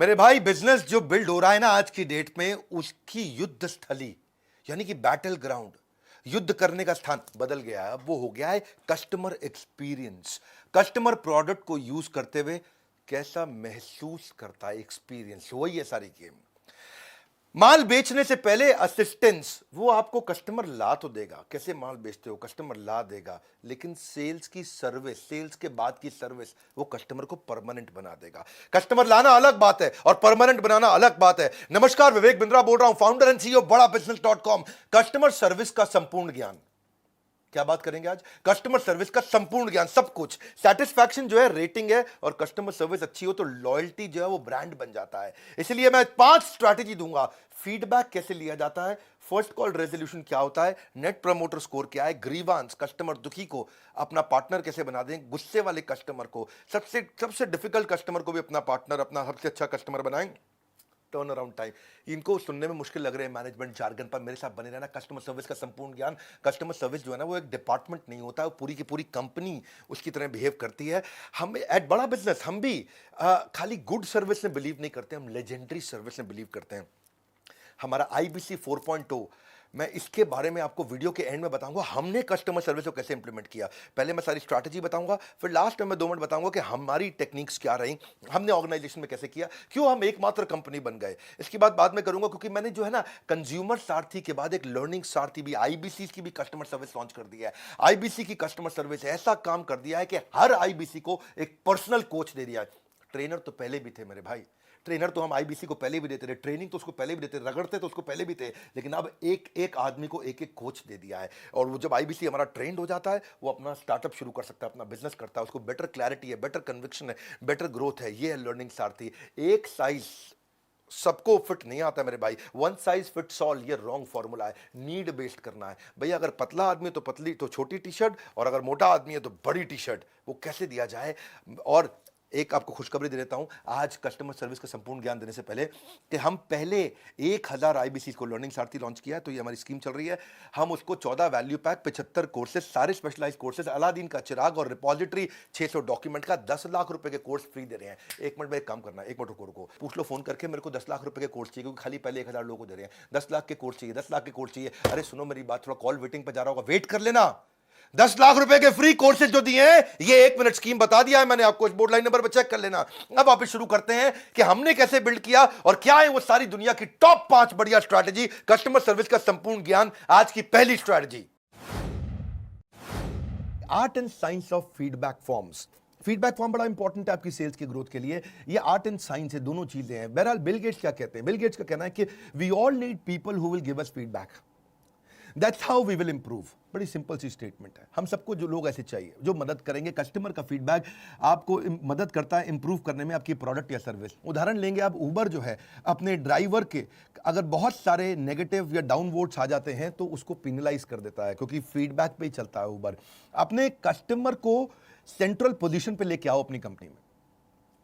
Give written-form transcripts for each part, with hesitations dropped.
मेरे भाई, बिजनेस जो बिल्ड हो रहा है ना आज की डेट में, उसकी युद्ध स्थली यानी कि बैटल ग्राउंड, युद्ध करने का स्थान बदल गया है। अब वो हो गया है कस्टमर एक्सपीरियंस। कस्टमर प्रोडक्ट को यूज करते हुए कैसा महसूस करता है, एक्सपीरियंस, वही है सारी गेम। माल बेचने से पहले असिस्टेंस, वो आपको कस्टमर ला तो देगा, कैसे माल बेचते हो कस्टमर ला देगा, लेकिन सेल्स की सर्विस, सेल्स के बाद की सर्विस, वो कस्टमर को परमानेंट बना देगा। कस्टमर लाना अलग बात है और परमानेंट बनाना अलग बात है। नमस्कार, विवेक बिंद्रा बोल रहा हूं, फाउंडर एंड सीईओ बड़ा बिजनेस.com। कस्टमर सर्विस का संपूर्ण ज्ञान, क्या बात करेंगे आज? कस्टमर सर्विस का संपूर्ण ज्ञान, सब कुछ। सेटिस्फैक्शन जो है रेटिंग है, और कस्टमर सर्विस अच्छी हो तो लॉयल्टी जो है वो ब्रांड बन जाता है। इसलिए मैं 5 स्ट्रैटेजी दूंगा। फीडबैक कैसे लिया जाता है, फर्स्ट कॉल रेजोल्यूशन क्या होता है, नेट प्रमोटर स्कोर क्या है, ग्रीवांस, कस्टमर दुखी को अपना पार्टनर कैसे बना दें, गुस्से वाले कस्टमर को, सबसे सबसे डिफिकल्ट कस्टमर को भी अपना पार्टनर, अपना सबसे अच्छा कस्टमर बनाएं, टर्न अराउंड टाइम। इनको सुनने में मुश्किल लग रहे हैं मैनेजमेंट जार्गन, पर मेरे साथ बने रहना। कस्टमर सर्विस का संपूर्ण ज्ञान। कस्टमर सर्विस जो है ना, वो एक डिपार्टमेंट नहीं होता, वो पूरी की पूरी कंपनी उसकी तरह बिहेव करती है। हम एट बड़ा बिजनेस, हम भी खाली गुड सर्विस में बिलीव नहीं करते, हम लेजेंडरी सर्विस में बिलीव करते हैं। हमारा IBC 4.0, मैं इसके बारे में आपको वीडियो के एंड में बताऊंगा, हमने कस्टमर सर्विस को कैसे इंप्लीमेंट किया। पहले मैं सारी स्ट्रैटेजी बताऊंगा, फिर लास्ट में मैं 2 मिनट बताऊंगा कि हमारी टेक्निक्स क्या रही, हमने ऑर्गेनाइजेशन में कैसे किया, क्यों हम एकमात्र कंपनी बन गए। इसकी बात बाद में करूंगा, क्योंकि मैंने जो है ना, कंज्यूमर सारथी के बाद एक लर्निंग सारथी भी, IBC की भी कस्टमर सर्विस लॉन्च कर दिया है। IBC की कस्टमर सर्विस ऐसा काम कर दिया है कि हर IBC को एक पर्सनल कोच दे दिया है। ट्रेनर तो पहले भी थे मेरे भाई, ट्रेनर तो हम IBC को पहले भी देते थे, ट्रेनिंग तो उसको पहले भी देते, रगड़ते तो उसको पहले भी थे, लेकिन अब एक एक आदमी को एक एक कोच दे दिया है। और वो जब IBC हमारा ट्रेंड हो जाता है, वो अपना स्टार्टअप शुरू कर सकता है, अपना बिजनेस करता है, उसको बेटर क्लैरिटी है, बेटर कन्विक्शन है, बेटर ग्रोथ है। ये है लर्निंग सारथी। एक साइज सबको फिट नहीं आता मेरे भाई, वन साइज फिट्स ऑल, ये रॉन्ग फॉर्मूला है। नीड बेस्ड करना है भैया। अगर पतला आदमी है तो पतली तो छोटी टी शर्ट, और अगर मोटा आदमी है तो बड़ी टी शर्ट। वो कैसे दिया जाए। और एक आपको खुशखबरी दे देता हूं आज कस्टमर सर्विस का संपूर्ण ज्ञान देने से पहले, कि हम पहले 1000 IBC को लर्निंग सारथी लॉन्च किया है। तो ये हमारी स्कीम चल रही है। हम उसको 14 वैल्यू पैक, 75 कोर्सेज, सारे स्पेशलाइज कोर्सेज, अलादीन का चिराग और रिपॉजिटरी, 600 डॉक्यूमेंट का 10 लाख रुपए के कोर्स फ्री दे रहे हैं। एक मिनट में एक काम करना है, एक मिनट रुको, पूछ लो फोन करके, मेरे को 10 लाख रुपए के कोर्स चाहिए, क्योंकि खाली पहले 1000 लोगों को दे रहे हैं। 10 लाख के कोर्स चाहिए, 10 लाख के कोर्स चाहिए। अरे सुनो मेरी बात, थोड़ा कॉल वेटिंग पर जा रहा होगा, वेट कर लेना। 10 लाख रुपए के फ्री कोर्सेज जो दिए हैं, ये 1 मिनट स्कीम बता दिया है मैंने आपको, इस बोर्ड लाइन नंबर पर चेक कर लेना। अब वापस शुरू करते हैं कि हमने कैसे बिल्ड किया और क्या है वो सारी दुनिया की टॉप 5 बढ़िया स्ट्रैटेजी, कस्टमर सर्विस का संपूर्ण ज्ञान। आज की पहली strategy, art and science of feedback forms. Feedback form बड़ा इंपॉर्टेंट है आपकी सेल्स की ग्रोथ के लिए। ये आर्ट एंड साइंस है, दोनों चीजें हैं। बहरहाल बिल गेट्स क्या कहते हैं? बिल गेट्स का कहना है कि we all need people who will give us feedback, that's how we will improve. बड़ी सिंपल सी स्टेटमेंट है। हम सबको जो लोग ऐसे चाहिए जो मदद करेंगे। कस्टमर का फीडबैक आपको मदद करता है इंप्रूव करने में आपकी प्रोडक्ट या सर्विस। उदाहरण लेंगे आप, उबर जो है, अपने ड्राइवर के अगर बहुत सारे नेगेटिव या डाउन वोट्स आ जाते हैं तो उसको पिनलाइज कर देता है, क्योंकि फीडबैक पे ही चलता है उबर। अपने कस्टमर को सेंट्रल पोजीशन पे लेके आओ अपनी कंपनी में,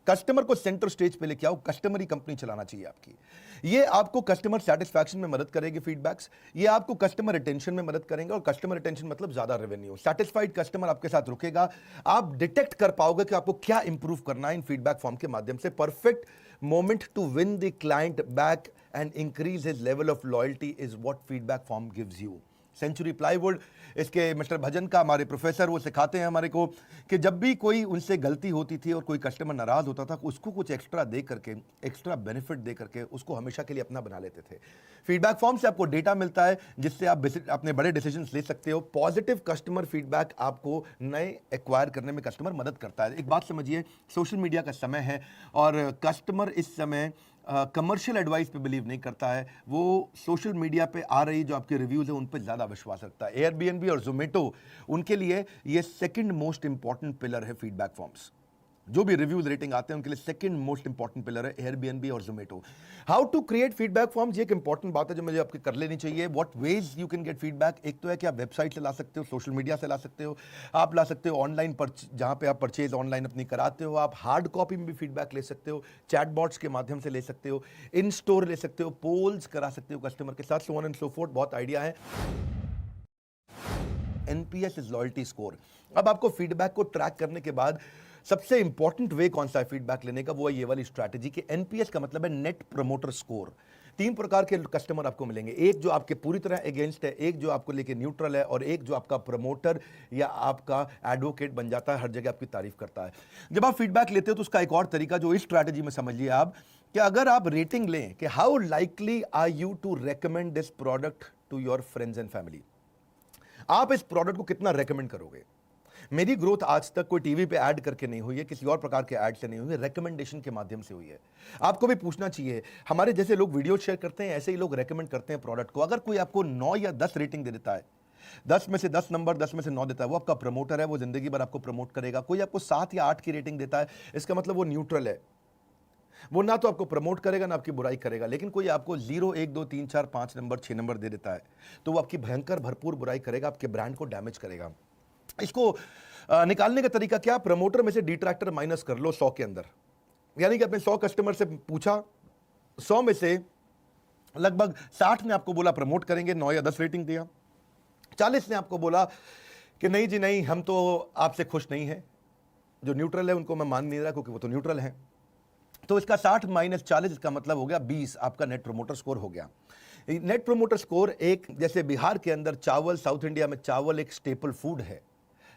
कस्टमर को सेंटर स्टेज पे लेके आओ, कस्टमर ही कंपनी चलाना चाहिए आपकी। ये आपको कस्टमर सेटिस्फैक्शन में मदद करेगी फीडबैक्स, ये आपको कस्टमर रिटेंशन में मदद करेंगे, और कस्टमर रिटेंशन मतलब ज्यादा रेवेन्यू। सेटिस्फाइड कस्टमर आपके साथ रुकेगा, आप डिटेक्ट कर पाओगे कि आपको क्या इंप्रूव करना है इन फीडबैक फॉर्म के माध्यम से। Perfect moment to win the client back and increase his level of loyalty is what feedback form gives you. Century Plywood, इसके मिस्टर भजन का हमारे प्रोफेसर, वो सिखाते हैं हमारे को कि जब भी कोई उनसे गलती होती थी और कोई कस्टमर नाराज होता था, उसको कुछ एक्स्ट्रा दे करके, एक्स्ट्रा बेनिफिट दे करके उसको हमेशा के लिए अपना बना लेते थे। फीडबैक फॉर्म से आपको डेटा मिलता है जिससे आप अपने बड़े डिसीजंस ले सकते हो। पॉजिटिव कस्टमर फीडबैक आपको नए एक्वायर करने में कस्टमर मदद करता है। एक बात समझिए, सोशल मीडिया का समय है और कस्टमर इस समय कमर्शियल एडवाइस पे बिलीव नहीं करता है। वो सोशल मीडिया पे आ रही जो आपके रिव्यूज है उन पे ज़्यादा विश्वास रखता है। एयरबीएनबी और जोमेटो, उनके लिए ये सेकंड मोस्ट इंपॉर्टेंट पिलर है फीडबैक फॉर्म्स। जो भी रिव्यूज रेटिंग आते हैं उनके लिए सेकंड मोस्ट इंपॉर्टेंट पिलर है एयरबीएनबी और Zomato. How to create feedback forms, ये एक इंपॉर्टेंट बात है जो मुझे आपके कर लेनी चाहिए। What ways you can get feedback. एक तो है कि आप वेबसाइट से ला सकते हो, सोशल मीडिया से ला सकते हो, आप ला सकते हो ऑनलाइन पर, जहां पे आप परचेज ऑनलाइन अपनी कराते हो। आप हार्ड कॉपी में भी फीडबैक ले सकते हो, चैटबॉट्स के माध्यम से ले सकते हो, इन स्टोर ले सकते हो, पोल्स करा सकते हो कस्टमर के साथ, so on and so fourth. बहुत आइडिया है। NPS is loyalty score. अब आपको फीडबैक को ट्रैक करने के बाद सबसे इंपॉर्टेंट वे कौन सा है फीडबैक लेने का, वो है ये वाली स्ट्रैटेजी कि एनपीएस का मतलब है नेट प्रमोटर स्कोर। 3 प्रकार के कस्टमर आपको मिलेंगे, एक जो आपके पूरी तरह अगेंस्ट है, एक जो आपको लेके न्यूट्रल है, और एक जो आपका प्रमोटर या आपका एडवोकेट बन जाता है, हर जगह आपकी तारीफ करता है। जब आप फीडबैक लेते हो तो उसका एक और तरीका जो इस स्ट्रैटेजी में समझिए आप, कि अगर आप रेटिंग लें कि how likely are you to recommend this product to your friends and family, आप इस प्रोडक्ट को कितना रेकमेंड करोगे। मेरी ग्रोथ आज तक कोई टीवी पे ऐड करके नहीं हुई है, किसी और प्रकार के ऐड से नहीं हुई है, रेकमेंडेशन के माध्यम से हुई है। आपको भी पूछना चाहिए, हमारे जैसे लोग वीडियो शेयर करते हैं, ऐसे ही लोग रेकमेंड करते हैं प्रोडक्ट को। अगर कोई आपको 9 या 10 रेटिंग दे देता है, 10 में से 10 नंबर, 10 में से 9 देता है, वो आपका प्रमोटर है, वो जिंदगी भर आपको प्रमोट करेगा। कोई आपको 7 या 8 की रेटिंग देता है, इसका मतलब वो न्यूट्रल है, वो ना तो आपको प्रमोट करेगा ना आपकी बुराई करेगा। लेकिन कोई आपको 0, 1, 2, 3, 4, 5 नंबर, 6 नंबर दे देता है, तो वो आपकी भयंकर भरपूर बुराई करेगा, आपके ब्रांड को डैमेज करेगा। इसको निकालने का तरीका क्या, प्रमोटर में से डिट्रैक्टर माइनस कर लो 100 के अंदर। यानी कि आपने 100 कस्टमर से पूछा, 100 में से लगभग 60 ने आपको बोला प्रमोट करेंगे, 9 या 10 रेटिंग दिया। 40 ने आपको बोला कि नहीं जी नहीं, हम तो आपसे खुश नहीं हैं, जो न्यूट्रल है उनको मैं मान नहीं रहा क्योंकि वो तो न्यूट्रल है। तो इसका 60 माइनस 40 इसका मतलब हो गया 20, आपका नेट प्रमोटर स्कोर हो गया। नेट प्रमोटर स्कोर एक, जैसे बिहार के अंदर चावल, साउथ इंडिया में चावल एक स्टेपल फूड है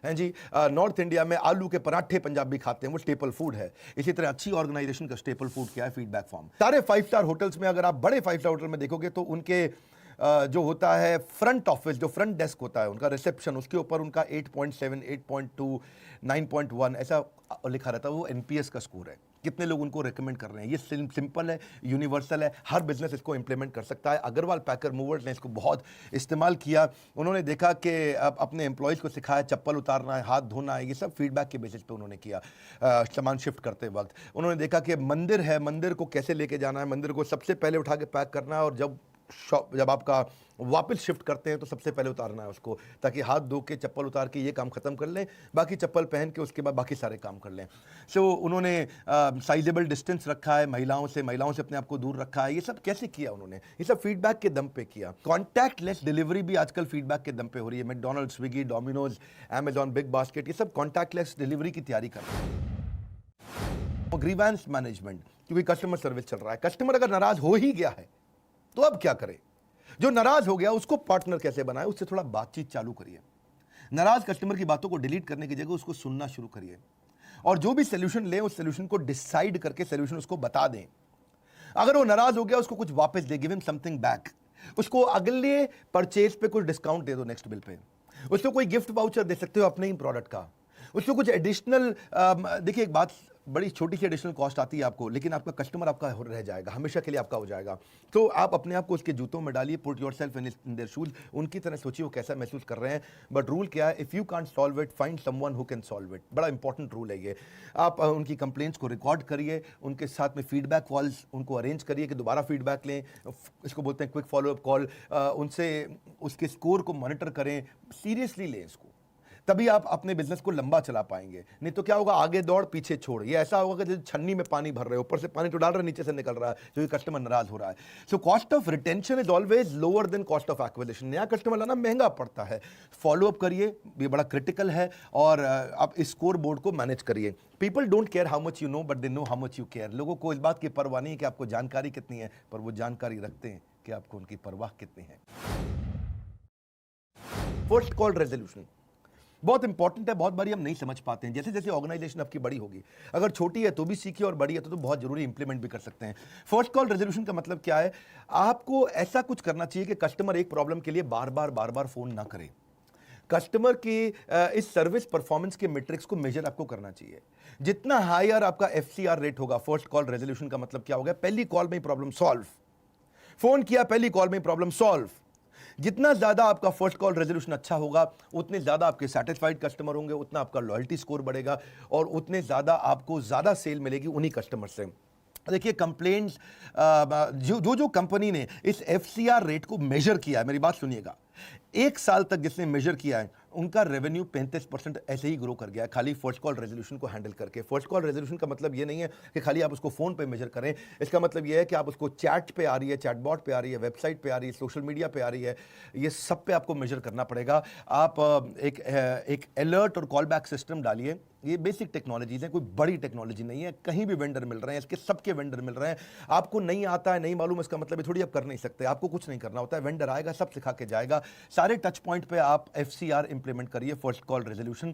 जी, नॉर्थ इंडिया में आलू के पराठे पंजाबी खाते हैं, वो स्टेपल फूड है। इसी तरह अच्छी ऑर्गेनाइजेशन का स्टेपल फूड क्या है, फीडबैक फॉर्म। सारे 5 स्टार होटल्स में, अगर आप बड़े 5 स्टार होटल में देखोगे तो उनके जो होता है फ्रंट ऑफिस, जो फ्रंट डेस्क होता है, उनका रिसेप्शन, उसके ऊपर उनका 8.7, 8.2, 9.1 ऐसा लिखा रहता है, वो एनपीएस का स्कोर है, कितने लोग उनको रेकमेंड कर रहे हैं। ये सिंपल है, यूनिवर्सल है, हर बिजनेस इसको इंप्लीमेंट कर सकता है। अग्रवाल पैकर मूवर्स ने इसको बहुत इस्तेमाल किया। उन्होंने देखा कि अपने एम्प्लॉयज़ को सिखाया चप्पल उतारना है, हाथ धोना है, ये सब फीडबैक के बेसिस पे उन्होंने किया। सामान शिफ्ट करते वक्त उन्होंने देखा कि मंदिर है, मंदिर को कैसे लेके जाना है, मंदिर को सबसे पहले उठा के पैक करना है, और जब आपका वापस शिफ्ट करते हैं तो सबसे पहले उतारना है उसको, ताकि हाथ धो के चप्पल उतार के ये काम खत्म कर लें, बाकी चप्पल पहन के उसके बाद बाकी सारे काम कर लें। सो उन्होंने साइजेबल डिस्टेंस रखा है, महिलाओं से अपने आप को दूर रखा है। ये सब कैसे किया उन्होंने, ये सब फीडबैक के दम पे किया। कॉन्टैक्टलेस डिलीवरी भी आजकल फीडबैक के दम पे हो रही है। McDonald's, Swiggy, Domino's, Amazon, big basket, ये सब कॉन्टैक्टलेस डिलीवरी की तैयारी कर रहे हैं। ग्रीवेंस मैनेजमेंट, क्योंकि कस्टमर सर्विस चल रहा है। कस्टमर अगर नाराज हो ही गया है तो अब क्या करें, जो नाराज हो गया उसको पार्टनर कैसे बनाए, उससे थोड़ा बातचीत चालू करिए। नाराज कस्टमर की बातों को डिलीट करने की जगह उसको सुनना शुरू करिए, और जो भी सोल्यूशन ले उस सोल्यूशन को डिसाइड करके सोल्यूशन उसको बता दें। अगर वो नाराज हो गया, उसको कुछ वापस दे, गिव हिम समथिंग बैक। उसको अगले परचेज पे कुछ डिस्काउंट दे दो, नेक्स्ट बिल पे उसको कोई गिफ्ट वाउचर दे सकते हो अपने ही प्रोडक्ट का। उसको कुछ एडिशनल, देखिए एक बात, बड़ी छोटी सी एडिशनल कॉस्ट आती है आपको, लेकिन आपका कस्टमर आपका रह जाएगा, हमेशा के लिए आपका हो जाएगा। तो आप अपने आप को उसके जूतों में डालिए, put yourself in their shoes, उनकी तरह सोचिए वो कैसा महसूस कर रहे हैं। बट रूल क्या है, if you can't solve it, find someone who can solve it. बड़ा इंपॉर्टेंट रूल है ये। आप उनकी कंप्लेंट्स को रिकॉर्ड करिए, उनके साथ में फीडबैक कॉल्स उनको अरेंज करिए कि दोबारा फीडबैक लें, इसको बोलते हैं क्विक फॉलोअप कॉल। उनसे उसके स्कोर को मॉनिटर करें, सीरियसली लें इसको, तभी आप अपने बिजनेस को लंबा चला पाएंगे। नहीं तो क्या होगा, आगे दौड़ पीछे छोड़। ये ऐसा होगा कि जैसे छन्नी में पानी भर रहे हो, ऊपर से पानी तो डाल रहे, नीचे से निकल रहा है, क्योंकि कस्टमर नाराज हो रहा है। So cost of retention is always lower than cost of acquisition. नया कस्टमर लाना महंगा पड़ता है। फॉलोअप करिए, ये बड़ा क्रिटिकल है, और आप इस स्कोर बोर्ड को मैनेज करिए। People don't care how much you know, but they know how much you care. लोगों को इस बात की परवाह नहीं है कि आपको जानकारी कितनी है, पर वो जानकारी रखते हैं कि आपको उनकी परवाह कितनी है। फर्स्ट कॉल रेजोल्यूशन बहुत इंपॉर्टेंट है। बहुत बारी हम नहीं समझ पाते हैं। जैसे जैसे ऑर्गेनाइजेशन आपकी बड़ी होगी, अगर छोटी है तो भी सीखिए, और बड़ी है तो बहुत जरूरी इंप्लीमेंट भी कर सकते हैं। फर्स्ट कॉल रेजोल्यूशन का मतलब क्या है, आपको ऐसा कुछ करना चाहिए कि कस्टमर एक प्रॉब्लम के लिए बार बार फोन ना करे। कस्टमर की इस सर्विस परफॉर्मेंस के मैट्रिक्स को मेजर आपको करना चाहिए। जितना हायर आपका एफसीआर रेट होगा, फर्स्ट कॉल रेजोल्यूशन का मतलब क्या होगा, पहली कॉल में प्रॉब्लम सॉल्व। फोन किया, पहली कॉल में प्रॉब्लम सॉल्व। जितना ज्यादा आपका फर्स्ट कॉल रेजोल्यूशन अच्छा होगा, उतने ज्यादा आपके सेटिस्फाइड कस्टमर होंगे, उतना आपका लॉयल्टी स्कोर बढ़ेगा, और उतने ज्यादा आपको ज्यादा सेल मिलेगी उन्हीं कस्टमर से। देखिए कंप्लेंट्स, जो कंपनी ने इस एफसीआर रेट को मेजर किया है, मेरी बात सुनिएगा, 1 साल तक जिसने मेजर किया है, उनका रेवेन्यू 35% ऐसे ही ग्रो कर गया है, खाली फर्स्ट कॉल रेजोल्यूशन को हैंडल करके। फर्स्ट कॉल रेजोल्यूशन का मतलब ये नहीं है कि खाली आप उसको फोन पे मेजर करें, इसका मतलब ये है कि आप उसको चैट पे आ रही है, चैटबॉट पे आ रही है, वेबसाइट पे आ रही है, सोशल मीडिया पे आ रही है, ये सब पे आपको मेजर करना पड़ेगा। आप एक अलर्ट और कॉल बैक सिस्टम डालिए। ये बेसिक टेक्नोलॉजीज हैं, कोई बड़ी टेक्नोलॉजी नहीं है, कहीं भी वेंडर मिल रहे हैं, इसके सबके वेंडर मिल रहे हैं। आपको नहीं आता है, नहीं मालूम, इसका मतलब ये थोड़ी आप कर नहीं सकते। आपको कुछ नहीं करना होता है, वेंडर आएगा, सब सिखा के जाएगा। सारे टच पॉइंट पे आप FCR इंप्लीमेंट करिए, फर्स्ट कॉल रेजोल्यूशन,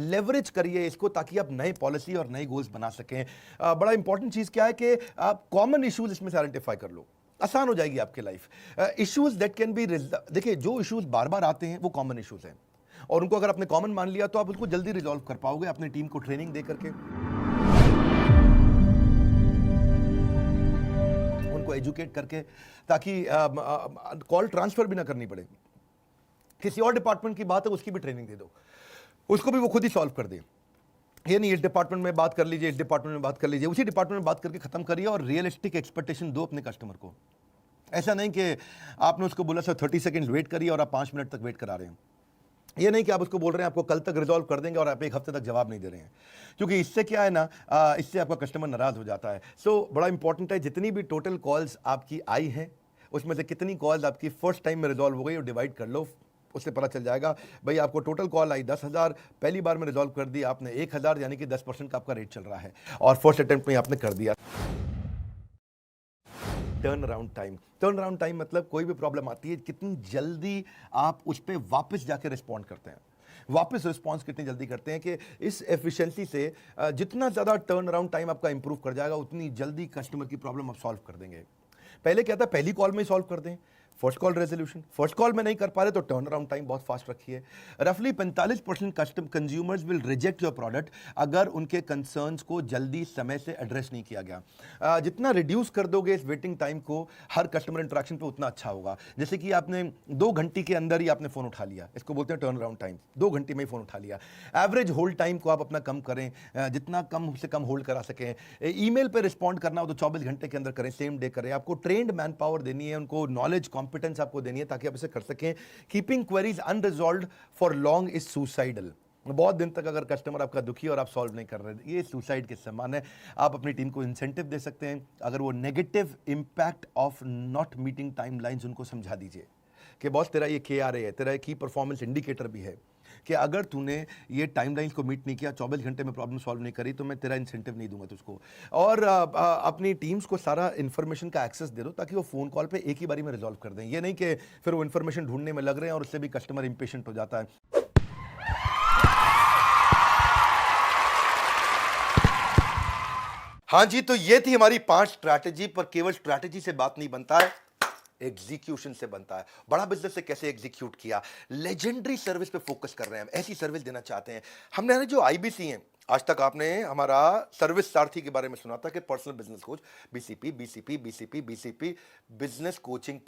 लेवरेज करिए इसको, ताकि आप नए पॉलिसी और नए गोल्स बना सकें। बड़ा इंपॉर्टेंट चीज़ क्या है कि आप कॉमन इश्यूज इसमें से आइडेंटिफाई कर लो, आसान हो जाएगी आपकी life. Issues that can be, देखिए जो इश्यूज बार बार आते हैं वो कॉमन इश्यूज हैं, और उनको अगर आपने कॉमन मान लिया तो आप उसको जल्दी रिजॉल्व कर पाओगे अपनी टीम को ट्रेनिंग दे करके, उनको एजुकेट करके, ताकि कॉल ट्रांसफर भी ना करनी पड़े। किसी और डिपार्टमेंट की बात है, उसकी भी ट्रेनिंग दे दो, उसको भी वो खुद ही सॉल्व कर दे। ये नहीं इस डिपार्टमेंट में बात कर लीजिए, इस डिपार्टमेंट में बात कर लीजिए, उसी डिपार्टमेंट में बात करके खत्म करिए, और रियलिस्टिक एक्सपेक्टेशन दो अपने कस्टमर को। ऐसा नहीं कि आपने उसको बोला सर 30 सेकंड वेट करिए और आप 5 मिनट तक वेट करा रहे हैं। ये नहीं कि आप उसको बोल रहे हैं आपको कल तक रिजॉल्व कर देंगे और आप 1 हफ्ते तक जवाब नहीं दे रहे हैं, क्योंकि इससे क्या है ना, इससे आपका कस्टमर नाराज हो जाता है। सो बड़ा इंपॉर्टेंट है, जितनी भी टोटल कॉल्स आपकी आई हैं उसमें से कितनी कॉल्स आपकी फर्स्ट टाइम में रिजॉल्व हो गई, और डिवाइड कर लो, उससे पता चल जाएगा। भाई आपको टोटल कॉल आई 10,000, पहली बार में रिजॉल्व कर दी आपने 1,000, यानी कि 10% का आपका रेट चल रहा है, और फर्स्ट अटेम्प्ट में आपने कर दिया। टर्न अराउंड टाइम मतलब कोई भी प्रॉब्लम आती है, कितनी जल्दी आप उस पर वापस जाके रिस्पॉन्ड करते हैं, वापस रिस्पॉन्स कितनी जल्दी करते हैं, कि इस एफिशिएंसी से जितना ज़्यादा टर्न अराउंड टाइम आपका इंप्रूव कर जाएगा, उतनी जल्दी कस्टमर की प्रॉब्लम आप सॉल्व कर देंगे। पहले क्या था, पहली कॉल में ही सॉल्व कर दें, first call resolution, first call में नहीं कर पा रहे तो टर्न अराउंड टाइम बहुत फास्ट रखिए। रफली 45% custom consumers will reject your product अगर उनके कंसर्न्स को जल्दी समय से एड्रेस नहीं किया गया। जितना रिड्यूस कर दोगे इस वेटिंग टाइम को हर कस्टमर इंटरेक्शन पे, उतना अच्छा होगा। जैसे कि आपने 2 घंटे के अंदर ही आपने फ़ोन उठा लिया, इसको बोलते हैं टर्न अराउंड टाइम, 2 घंटे में ही फ़ोन उठा लिया। एवरेज होल्ड टाइम को आप अपना कम करें, जितना कम से कम होल्ड करा सकें। ईमेल पे रिस्पॉन्ड करना हो तो 24 घंटे के अंदर करें, सेम डे करें। आपको ट्रेंड मैन पावर देनी है, उनको नॉलेज कॉम्पिटेंस आपको देनी है, ताकि आप इसे कर सकें। Keeping queries unresolved for long is suicidal. बहुत दिन तक अगर कस्टमर आपका दुखी और आप सॉल्व नहीं कर रहे, ये सुसाइड के समान है। आप अपनी टीम को इंसेंटिव दे सकते हैं, अगर वो negative impact of not meeting timelines उनको समझा दीजिए कि बॉस तेरा ये KRA है, तेरा की परफॉर्मेंस इंडिकेटर भी है, कि अगर तूने ये टाइमलाइंस को मीट नहीं किया, 24 घंटे में प्रॉब्लम सॉल्व नहीं करी, तो मैं तेरा इंसेंटिव नहीं दूंगा तुझको। और अपनी टीम्स को सारा इन्फॉर्मेशन का एक्सेस दे दो, ताकि वो फ़ोन कॉल पे एक ही बारी में रिजॉल्व कर दें। ये नहीं कि फिर वो इन्फॉर्मेशन ढूंढने में लग रहे हैं और उससे भी कस्टमर इंपेशेंट हो जाता है। हाँ जी, तो ये थी हमारी 5 स्ट्रैटेजी, पर केवल स्ट्रैटेजी से बात नहीं बनता है, एग्जीक्यूशन से बनता है। बड़ा बिजनेस से कैसे एग्जीक्यूट किया, लेजेंडरी सर्विस पे फोकस कर रहे हैं हम, ऐसी सर्विस देना चाहते हैं। हमने जो IBC हैं, आज तक आपने हमारा सर्विस सारथी के बारे में सुना था कि personal business coach, BCP, business coaching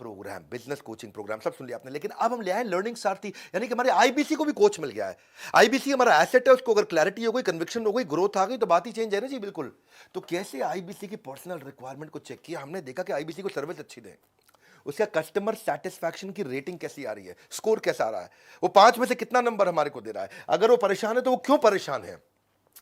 program सब सुन लिया आपने। लेकिन अब हम ले आए लर्निंग सारथी, यानी कि हमारे IBC को भी कोच मिल गया है। IBC हमारा एसेट है, उसको अगर क्लैरिटी हो गई, कन्विक्शन हो गई, ग्रोथ आ गई, तो बात ही चेंज है ना जी, बिल्कुल। तो कैसे IBC की पर्सनल रिक्वायरमेंट को चेक किया हमने, देखा कि IBC को सर्विस अच्छी दें, उसका कस्टमर सेटिस्फैक्शन की रेटिंग कैसी आ रही है, स्कोर कैसा आ रहा है, वो 5 में से कितना नंबर हमारे को दे रहा है, अगर वो परेशान है तो वो क्यों परेशान है,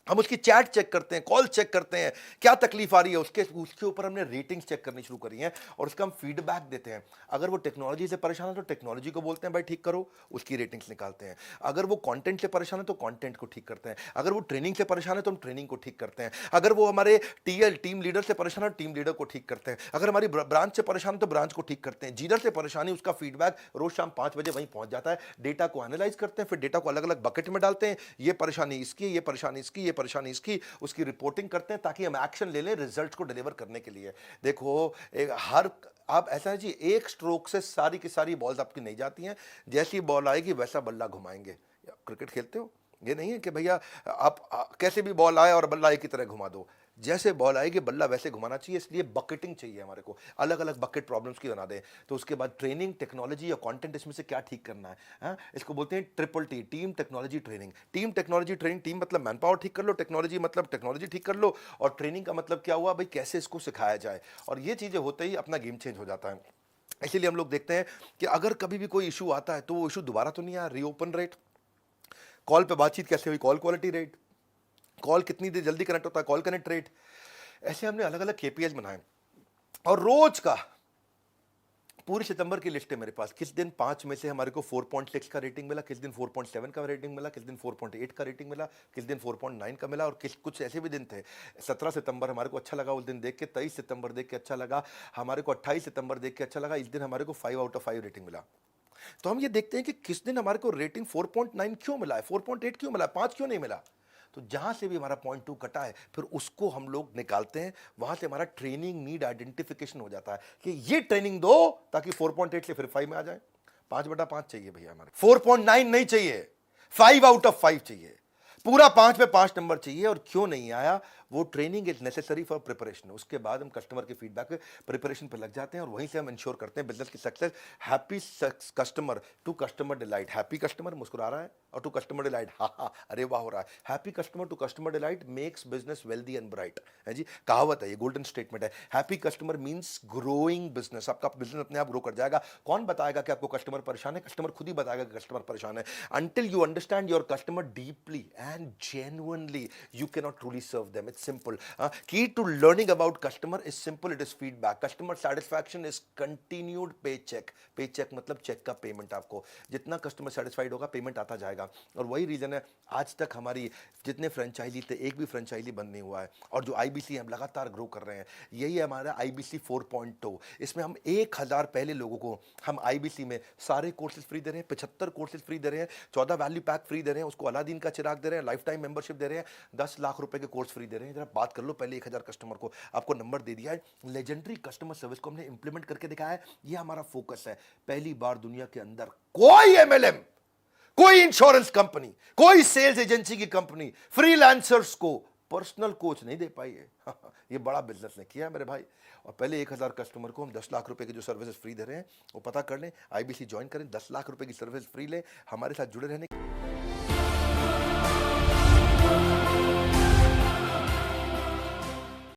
हम उसकी चैट चेक करते हैं, कॉल चेक करते हैं, क्या तकलीफ आ रही है, उसके ऊपर हमने रेटिंग्स चेक करनी शुरू करी हैं, और उसका हम फीडबैक देते हैं। अगर वो टेक्नोलॉजी से परेशान है तो टेक्नोलॉजी को बोलते हैं भाई ठीक करो, उसकी रेटिंग्स निकालते हैं। अगर वो कंटेंट से परेशान है तो कंटेंट को ठीक करते हैं। अगर वो ट्रेनिंग से परेशान है तो हम ट्रेनिंग को ठीक करते हैं। अगर वो हमारे टीम लीडर से परेशान है, टीम लीडर को ठीक करते हैं। अगर हमारी ब्रांच से परेशान है तो ब्रांच को ठीक करते हैं। जीडर से परेशानी, उसका फीडबैक रोज शाम 5 बजे वहीं पहुंच जाता है। डेटा को एनालाइज करते हैं, फिर डेटा को अलग अलग बकेट में डालते हैं, ये परेशानी इसकी, ये परेशानी इसकी, ये परेशानी इसकी, उसकी रिपोर्टिंग करते हैं, ताकि हम एक्शन ले लें रिजल्ट्स को डिलीवर करने के लिए। देखो आप ऐसा है जी, एक स्ट्रोक से सारी की सारी बॉल्स आपकी नहीं जाती हैं, जैसी बॉल आएगी वैसा बल्ला घुमाएंगे। क्रिकेट खेलते हो, ये नहीं है कि भैया आप कैसे भी बॉल आए और बल्ला एक की तरह घुमा दो, जैसे बॉल आएगी बल्ला वैसे घुमाना चाहिए। इसलिए बकेटिंग चाहिए हमारे को, अलग अलग बकेट प्रॉब्लम्स की बना दें। तो उसके बाद ट्रेनिंग, टेक्नोलॉजी या कंटेंट, इसमें से क्या ठीक करना है। इसको बोलते हैं triple T, team technology training. Team technology training, team मतलब मैन पावर ठीक कर लो, टेक्नोलॉजी मतलब टेक्नोलॉजी ठीक कर लो, और ट्रेनिंग का मतलब क्या हुआ भाई, कैसे इसको सिखाया जाए। और ये चीज़ें होते ही अपना गेम चेंज हो जाता है। इसीलिए हम लोग देखते हैं कि अगर कभी भी कोई इशू आता है तो वो इशू दोबारा तो नहीं आया, रीओपन रेट, कॉल पे बातचीत कैसे हुई, कॉल क्वालिटी रेट, कॉल कितनी देर जल्दी कनेक्ट होता है, कॉल कनेक्ट रेट। ऐसे हमने अलग अलग केपीएस बनाए और रोज का पूरे सितंबर की लिस्ट है मेरे पास। किस दिन 5 में से हमारे को 4.6 का रेटिंग मिला, किस दिन 4.7 का रेटिंग मिला, किस दिन 4.8 का रेटिंग मिला, किस दिन 4.9 का मिला, और किस कुछ ऐसे भी दिन थे 17 सितंबर हमारे को अच्छा लगा उस दिन देख के, 23 सितंबर देख के अच्छा लगा हमारे को, 28 सितंबर देख के अच्छा लगा, इस दिन हमारे को 5 आउट ऑफ 5 रेटिंग मिला। तो हम ये देखते हैं कि किस दिन हमारे को रेटिंग 4.9 क्यों मिला है, 4.8 क्यों मिला है, 5 क्यों नहीं मिला। तो जहां से भी हमारा 0.2 कटा है फिर उसको हम लोग निकालते हैं, वहां से हमारा ट्रेनिंग नीड आइडेंटिफिकेशन हो जाता है कि ये ट्रेनिंग दो ताकि 4.8 से फिर 5 में आ जाए। 5/5 चाहिए भैया हमारे, 4.9 नहीं चाहिए, 5 आउट ऑफ 5 चाहिए, पूरा 5 में 5 नंबर चाहिए। और क्यों नहीं आया, वो training is necessary for preparation. उसके बाद हम कस्टमर के फीडबैक पे प्रिपरेशन पे लग जाते हैं और वहीं से हम इंश्योर करते हैं बिजनेस की success. Happy customer to customer delight, happy customer मुस्कुरा रहा है और टू कस्टमर डिलाइट हा हा अरे वाह हो रहा है, happy customer to customer delight makes business wealthy and bright, है जी, कहावत है, ये गोल्डन स्टेटमेंट है। Happy customer means growing business, आपका बिजनेस अपने आप ग्रो कर जाएगा। कौन बताएगा कि आपको कस्टमर परेशान है, कस्टमर खुद ही बताएगा कि कस्टमर परेशान है। Until you understand your customer deeply and genuinely you can not truly serve them. It's simple. Key to learning about customer is simple, it is feedback. Customer satisfaction is continued paycheck. Paycheck मतलब check का payment. आपको जितना customer satisfied होगा payment आता जाएगा। और वही reason है आज तक हमारी जितने फ्रेंचाइजी थे एक भी फ्रेंचाइजी बंद नहीं हुआ है, और जो आईबीसी हम लगातार ग्रो कर रहे हैं। यही है हमारा आईबीसी 4.2। इसमें हम 1000 पहले लोगों को हम आईबीसी में सारे कोर्सेज फ्री दे रहे हैं, 75 कोर्सेज फ्री दे रहे हैं, 14 वैल्यू पैक फ्री दे रहे हैं, उसको अलादीन का चिराग दे रहे हैं, लाइफ टाइम मेंबरशिप दे रहे हैं, 10 लाख रुपए के कोर्स फ्री दे रहे हैं। जरा बात कर लो पहले 1000 कस्टमर को, आपको नंबर दे दिया है। लेजेंडरी कस्टमर सर्विस को हमने इंप्लीमेंट करके दिखाया है, ये हमारा फोकस है। पहली बार दुनिया के अंदर कोई एमएलएम, कोई इंश्योरेंस कंपनी, कोई सेल्स एजेंसी की कंपनी फ्रीलांसर्स को पर्सनल कोच नहीं दे पाई है। ये बड़ा बिजनेस ने किया है मेरे भाई। और पहले 1000 कस्टमर को हम 10 लाख रुपए की जो सर्विसेज फ्री दे रहे हैं वो पता कर लें, आईबीसी ज्वाइन करें, 10 लाख रुपए की सर्विस फ्री लें, हमारे साथ जुड़े रहने